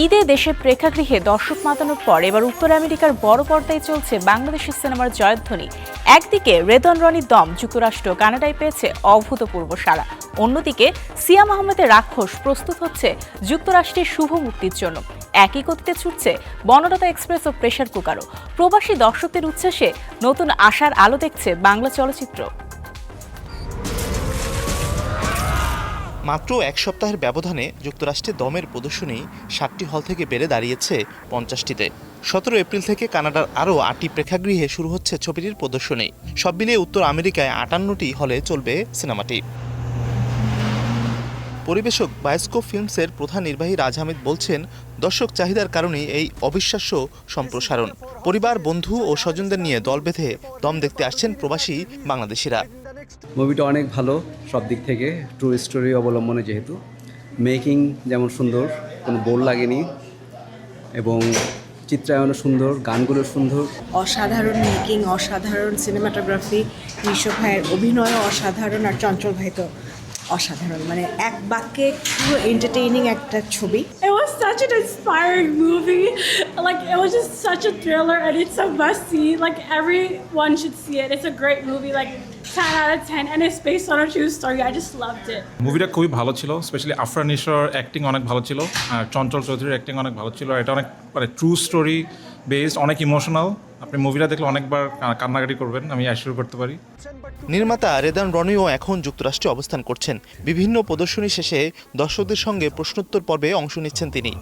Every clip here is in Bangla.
ঈদে দেশের প্রেক্ষাগৃহে দর্শক মাতানোর পর এবার উত্তর আমেরিকার বড় পর্দায় চলছে বাংলাদেশি সিনেমার জয়ধ্বনি। একদিকে রেদন রনির দম যুক্তরাষ্ট্র কানাডায় পেয়েছে অভূতপূর্ব সাড়া, অন্যদিকে সিয়াম আহমেদের রাক্ষস প্রস্তুত হচ্ছে যুক্তরাষ্ট্রের শুভ মুক্তির জন্য। একই গতিতে ছুটছে বনলতা এক্সপ্রেস ও প্রেসার কুকারও। প্রবাসী দর্শকদের উচ্ছ্বাসে নতুন আশার আলো দেখছে বাংলা চলচ্চিত্র। মাত্র এক সপ্তাহের ব্যবধানে যুক্তরাষ্ট্রে দমের প্রদর্শনী 7টি হল থেকে বেড়ে দাঁড়িয়েছে 50টিতে। 17 এপ্রিল থেকে কানাডার আরও 8টি প্রেক্ষাগৃহে শুরু হচ্ছে ছবিটির প্রদর্শনী। সব মিলিয়ে উত্তর আমেরিকায় 58টি হলে চলবে সিনেমাটি। পরিবেশক বায়োস্কোপ ফিল্মসের প্রধান নির্বাহী রাজ আহমেদ বলছেন, দর্শক চাহিদার কারণেই এই অবিশ্বাস্য সম্প্রসারণ। পরিবার, বন্ধু ও স্বজনদের নিয়ে দল বেঁধে দম দেখতে আসছেন প্রবাসী বাংলাদেশিরা। মুভিটা অনেক ভালো সব দিক থেকে, ট্রু স্টোরি অবলম্বনে, যেহেতু মেকিং যেমন সুন্দর, কোনো বোর লাগেনি, এবং চিত্রায়নও সুন্দর, গানগুলো সুন্দর। অসাধারণ মেকিং, অসাধারণ সিনেমাটোগ্রাফি, ঋষভ ভাইয়ের অভিনয়ও অসাধারণ, আর চঞ্চল ভাই তো অসাধারণ, মানে এক বাক্যে পুরো এন্টারটেইনিং একটা ছবি। It was such an inspiring movie. Like, it was just such a thriller, and it's a must see. Like, everyone should see it. It's a great movie. Like, 10 out of 10, and it's based on a true story. I just loved it. মুভিটা খুবই ভালো ছিল, স্পেশালি আফরান নিশোর অ্যাক্টিং অনেক ভালো ছিল, আর চঞ্চল চৌধুরীর অ্যাক্টিং অনেক ভালো ছিল। এটা অনেক মানে ট্রু স্টোরি বেসড, অনেক ইমোশনাল। আপনি মুভিটা দেখলে অনেকবার কান্নাকাটি করবেন, আমি অ্যাসিওর করতে পারি। নির্মাতা রেদন রনিও এখন যুক্তরাষ্ট্রে অবস্থান করছেন। বিভিন্ন প্রদর্শনী শেষে দর্শকদের সঙ্গে প্রশ্নোত্তর পর্বে অংশ নিচ্ছেন তিনি।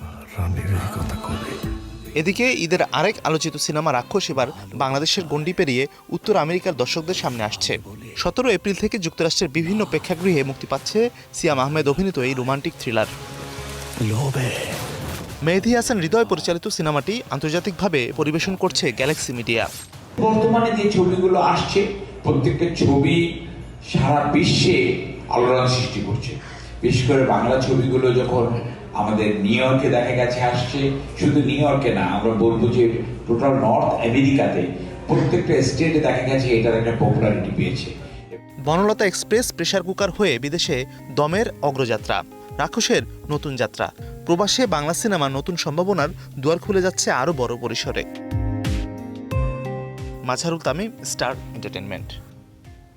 এদিকে ঈদের আরেক আলোচিত সিনেমা রাক্ষস এবার বাংলাদেশের গণ্ডি পেরিয়ে উত্তর আমেরিকার দর্শকদের সামনে আসছে। 17 এপ্রিল থেকে যুক্তরাষ্ট্রের বিভিন্ন প্রেক্ষাগৃহে মুক্তি পাচ্ছে সিয়াম আহমেদ অভিনীত এই রোমান্টিক থ্রিলার। মেহেদী হাসান হৃদয় পরিচালিত সিনেমাটি আন্তর্জাতিকভাবে পরিবেশন করছে গ্যালাক্সি মিডিয়া। বর্তমানে যে ছবিগুলো আসছে, প্রত্যেকটা ছবি সারা বিশ্বে আলোড়ন সৃষ্টি করছে। বিশেষ করে বাংলা ছবিগুলো যখন আমাদের নিউ ইয়র্কে দেখা গেছে আসছে, শুধু নিউ ইয়র্কে না, আমরা বলবো যে টোটাল নর্থ আমেরিকাতে প্রত্যেকটা স্টেটে দেখা গেছে এটার একটা পপুলারিটি পেয়েছে। বনলতা এক্সপ্রেস প্রেসার কুকার হয়ে বিদেশে দমের অগ্রযাত্রা, রাক্ষসের নতুন যাত্রা। প্রবাসে বাংলা সিনেমা নতুন সম্ভাবনার দুয়ার খুলে যাচ্ছে আরও বড় পরিসরে। Mazharul Tamim, star entertainment.